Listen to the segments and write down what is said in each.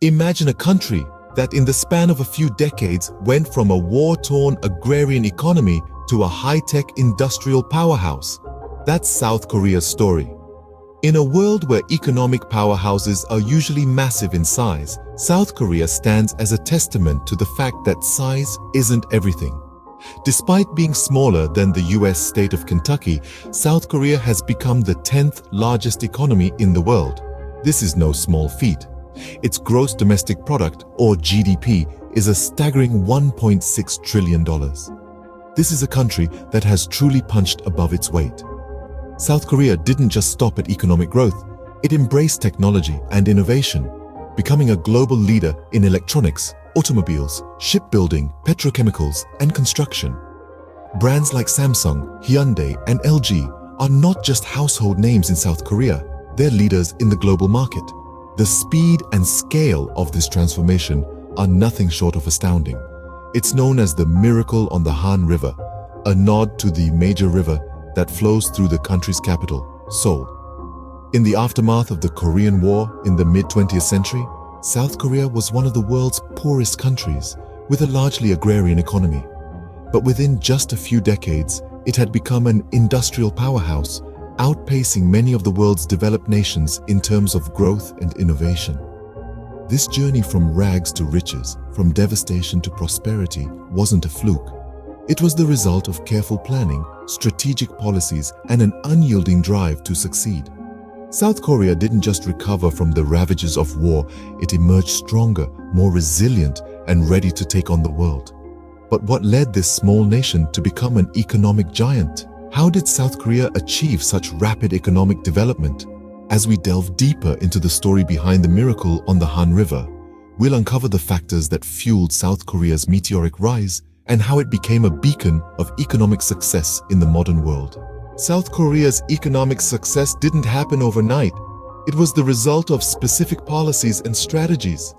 Imagine a country that in the span of a few decades went from a war-torn agrarian economy to a high-tech industrial powerhouse. That's South Korea's story. In a world where economic powerhouses are usually massive in size, South Korea stands as a testament to the fact that size isn't everything. Despite being smaller than the US state of Kentucky, South Korea has become the 10th largest economy in the world. This is no small feat. Its gross domestic product, or GDP, is a staggering $1.6 trillion. This is a country that has truly punched above its weight. South Korea didn't just stop at economic growth, it embraced technology and innovation, becoming a global leader in electronics, automobiles, shipbuilding, petrochemicals, and construction. Brands like Samsung, Hyundai, and LG are not just household names in South Korea, they're leaders in the global market. The speed and scale of this transformation are nothing short of astounding. It's known as the Miracle on the Han River, a nod to the major river that flows through the country's capital, Seoul. In the aftermath of the Korean War in the mid-20th century, South Korea was one of the world's poorest countries, with a largely agrarian economy. But within just a few decades, it had become an industrial powerhouse, outpacing many of the world's developed nations in terms of growth and innovation. This journey from rags to riches, from devastation to prosperity, wasn't a fluke. It was the result of careful planning, strategic policies, and an unyielding drive to succeed. South Korea didn't just recover from the ravages of war, it emerged stronger, more resilient, and ready to take on the world. But what led this small nation to become an economic giant? How did South Korea achieve such rapid economic development? As we delve deeper into the story behind the miracle on the Han River, we'll uncover the factors that fueled South Korea's meteoric rise and how it became a beacon of economic success in the modern world. South Korea's economic success didn't happen overnight. It was the result of specific policies and strategies.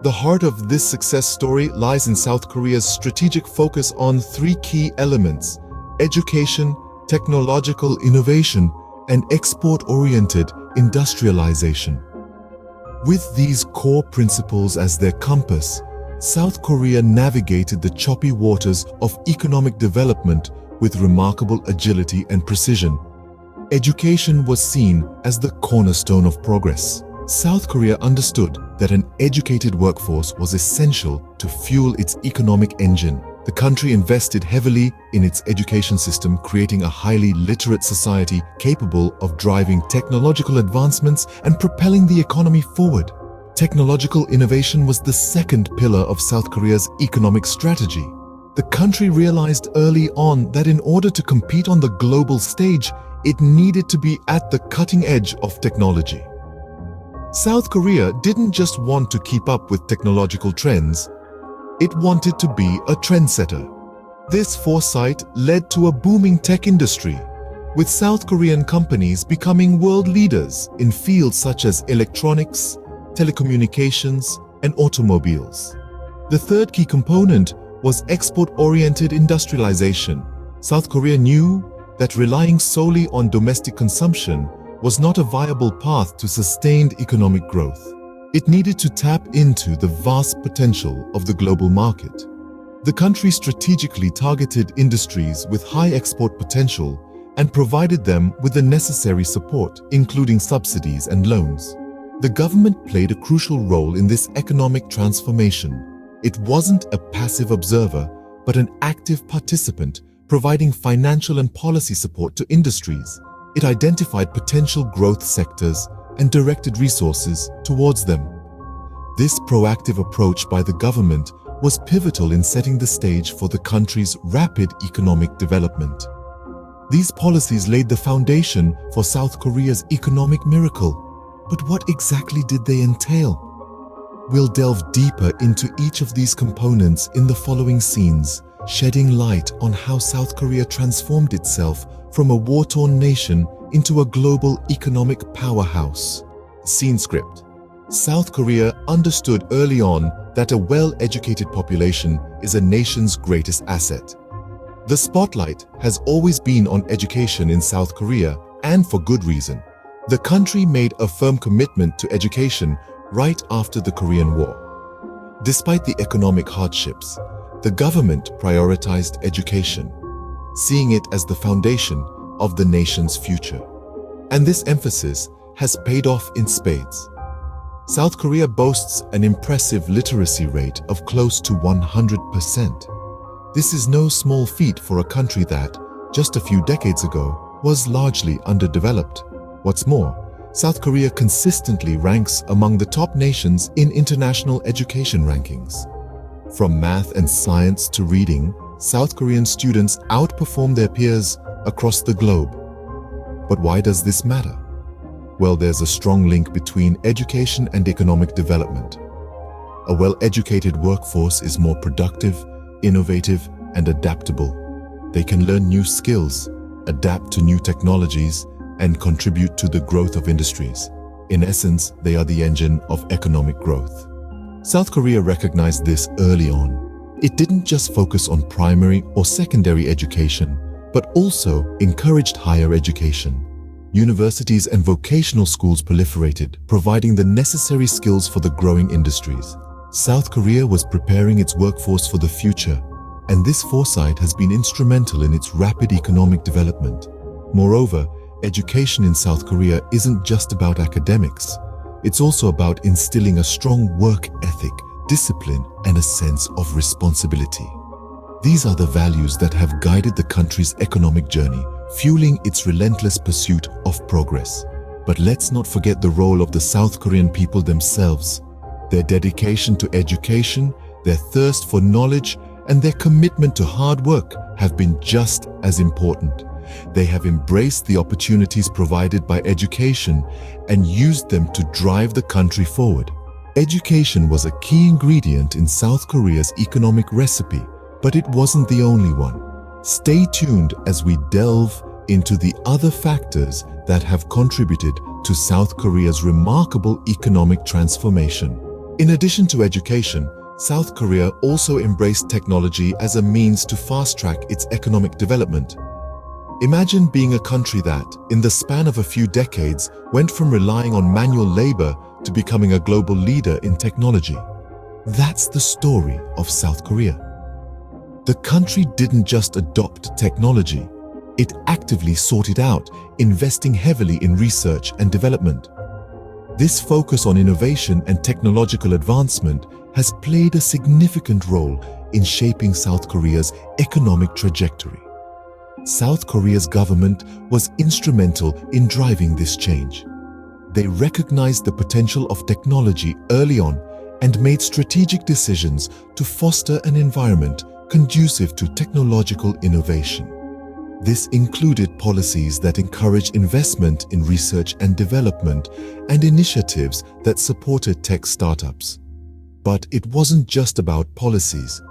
The heart of this success story lies in South Korea's strategic focus on three key elements: education, technological innovation, and export-oriented industrialization. With these core principles as their compass, South Korea navigated the choppy waters of economic development with remarkable agility and precision. Education was seen as the cornerstone of progress. South Korea understood that an educated workforce was essential to fuel its economic engine. The country invested heavily in its education system, creating a highly literate society capable of driving technological advancements and propelling the economy forward. Technological innovation was the second pillar of South Korea's economic strategy. The country realized early on that in order to compete on the global stage, it needed to be at the cutting edge of technology. South Korea didn't just want to keep up with technological trends, it wanted to be a trendsetter. This foresight led to a booming tech industry, with South Korean companies becoming world leaders in fields such as electronics, telecommunications, and automobiles. The third key component was export-oriented industrialization. South Korea knew that relying solely on domestic consumption was not a viable path to sustained economic growth. It needed to tap into the vast potential of the global market. The country strategically targeted industries with high export potential and provided them with the necessary support, including subsidies and loans. The government played a crucial role in this economic transformation. It wasn't a passive observer, but an active participant, providing financial and policy support to industries. It identified potential growth sectors and directed resources towards them. This proactive approach by the government was pivotal in setting the stage for the country's rapid economic development. These policies laid the foundation for South Korea's economic miracle. But what exactly did they entail? We'll delve deeper into each of these components in the following scenes, shedding light on how South Korea transformed itself from a war-torn nation into a global economic powerhouse. Scene script. South Korea understood early on that a well-educated population is a nation's greatest asset. The spotlight has always been on education in South Korea, and for good reason. The country made a firm commitment to education, right after the Korean War. Despite the economic hardships, the government prioritized education, seeing it as the foundation of the nation's future. And this emphasis has paid off in spades. South Korea boasts an impressive literacy rate of close to 100%. This is no small feat for a country that, just a few decades ago, was largely underdeveloped. What's more, South Korea consistently ranks among the top nations in international education rankings. From math and science to reading, South Korean students outperform their peers across the globe. But why does this matter? Well, there's a strong link between education and economic development. A well-educated workforce is more productive, innovative, and adaptable. They can learn new skills, adapt to new technologies, and contribute to the growth of industries. In essence, they are the engine of economic growth. South Korea recognized this early on. It didn't just focus on primary or secondary education, but also encouraged higher education. Universities and vocational schools proliferated, providing the necessary skills for the growing industries. South Korea was preparing its workforce for the future, and this foresight has been instrumental in its rapid economic development. Moreover, education in South Korea isn't just about academics. It's also about instilling a strong work ethic, discipline, and a sense of responsibility. These are the values that have guided the country's economic journey, fueling its relentless pursuit of progress. But let's not forget the role of the South Korean people themselves. Their dedication to education, their thirst for knowledge, and their commitment to hard work have been just as important. They have embraced the opportunities provided by education and used them to drive the country forward. Education was a key ingredient in South Korea's economic recipe, but it wasn't the only one. Stay tuned as we delve into the other factors that have contributed to South Korea's remarkable economic transformation. In addition to education, South Korea also embraced technology as a means to fast-track its economic development. Imagine being a country that, in the span of a few decades, went from relying on manual labor to becoming a global leader in technology. That's the story of South Korea. The country didn't just adopt technology, it actively sought it out, investing heavily in research and development. This focus on innovation and technological advancement has played a significant role in shaping South Korea's economic trajectory. South Korea's government was instrumental in driving this change. They recognized the potential of technology early on and made strategic decisions to foster an environment conducive to technological innovation. This included policies that encourage investment in research and development and initiatives that supported tech startups. But it wasn't just about policies.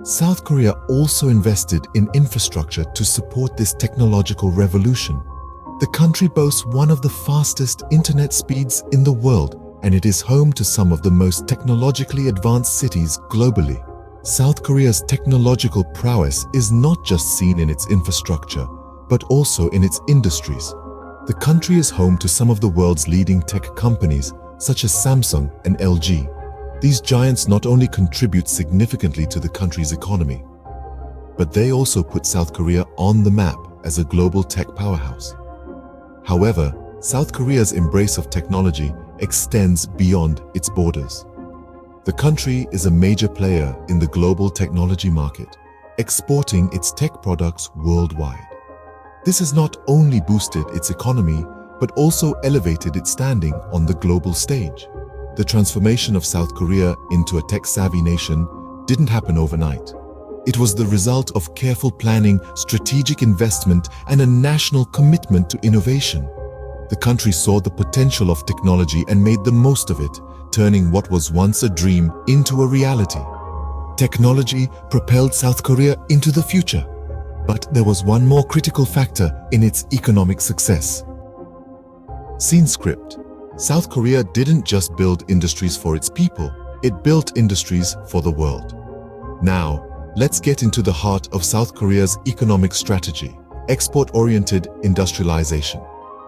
South Korea also invested in infrastructure to support this technological revolution. The country boasts one of the fastest internet speeds in the world, and it is home to some of the most technologically advanced cities globally. South Korea's technological prowess is not just seen in its infrastructure, but also in its industries. The country is home to some of the world's leading tech companies, such as Samsung and LG. These giants not only contribute significantly to the country's economy, but they also put South Korea on the map as a global tech powerhouse. However, South Korea's embrace of technology extends beyond its borders. The country is a major player in the global technology market, exporting its tech products worldwide. This has not only boosted its economy, but also elevated its standing on the global stage. The transformation of South Korea into a tech-savvy nation didn't happen overnight. It was the result of careful planning, strategic investment, and a national commitment to innovation. The country saw the potential of technology and made the most of it, turning what was once a dream into a reality. Technology propelled South Korea into the future. But there was one more critical factor in its economic success. Scene script. South Korea didn't just build industries for its people, it built industries for the world. Now, let's get into the heart of South Korea's economic strategy, export-oriented industrialization.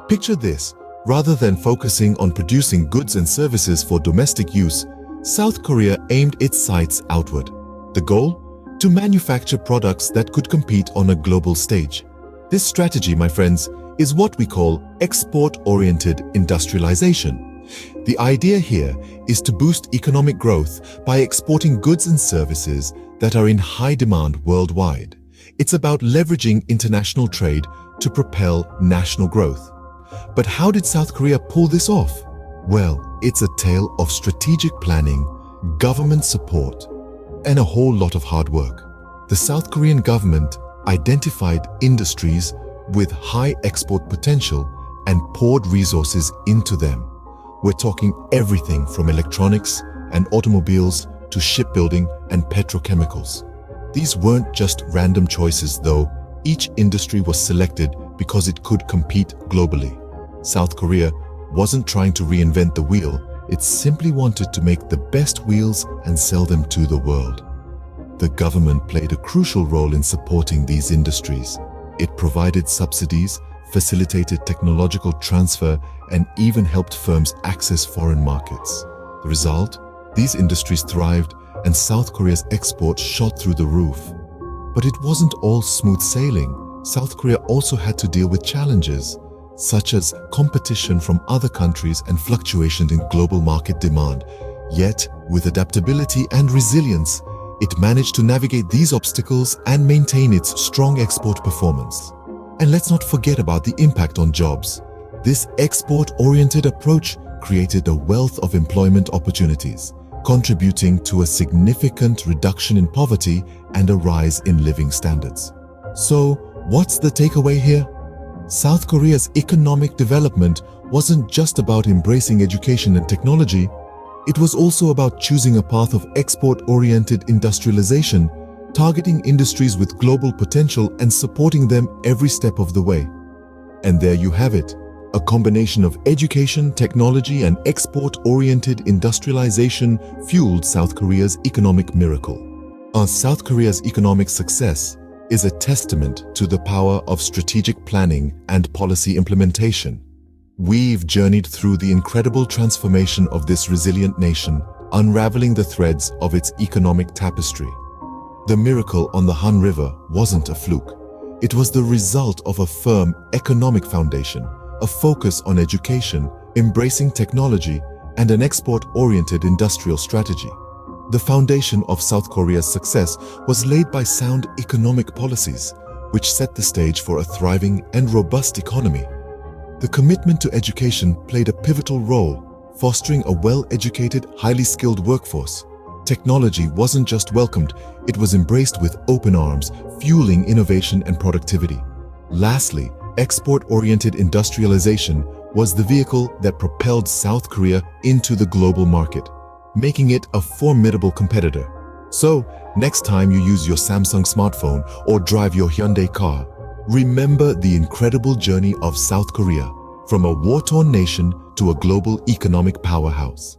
Picture this, Rather than focusing on producing goods and services for domestic use, South Korea aimed its sights outward. The goal? To manufacture products that could compete on a global stage. This strategy, my friends, is what we call export-oriented industrialization. The idea here is to boost economic growth by exporting goods and services that are in high demand worldwide. It's about leveraging international trade to propel national growth. But how did South Korea pull this off? Well, it's a tale of strategic planning, government support, and a whole lot of hard work. The South Korean government identified industries with high export potential and poured resources into them. We're talking everything from electronics and automobiles to shipbuilding and petrochemicals. These weren't just random choices, though. Each industry was selected because it could compete globally. South Korea wasn't trying to reinvent the wheel, it simply wanted to make the best wheels and sell them to the world. The government played a crucial role in supporting these industries. It provided subsidies, facilitated technological transfer, and even helped firms access foreign markets. The result? These industries thrived, and South Korea's exports shot through the roof. But it wasn't all smooth sailing. South Korea also had to deal with challenges, such as competition from other countries and fluctuations in global market demand. Yet, with adaptability and resilience, it managed to navigate these obstacles and maintain its strong export performance. And let's not forget about the impact on jobs. This export-oriented approach created a wealth of employment opportunities, contributing to a significant reduction in poverty and a rise in living standards. So, what's the takeaway here? South Korea's economic development wasn't just about embracing education and technology, it was also about choosing a path of export-oriented industrialization, targeting industries with global potential and supporting them every step of the way. And there you have it, a combination of education, technology, and export-oriented industrialization fueled South Korea's economic miracle. South Korea's economic success is a testament to the power of strategic planning and policy implementation. We've journeyed through the incredible transformation of this resilient nation, unraveling the threads of its economic tapestry. The miracle on the Han River wasn't a fluke. It was the result of a firm economic foundation, a focus on education, embracing technology, and an export-oriented industrial strategy. The foundation of South Korea's success was laid by sound economic policies, which set the stage for a thriving and robust economy. The commitment to education played a pivotal role, fostering a well-educated, highly skilled workforce. Technology wasn't just welcomed, it was embraced with open arms, fueling innovation and productivity. Lastly, export-oriented industrialization was the vehicle that propelled South Korea into the global market, making it a formidable competitor. So, next time you use your Samsung smartphone or drive your Hyundai car, remember the incredible journey of South Korea, from a war-torn nation to a global economic powerhouse.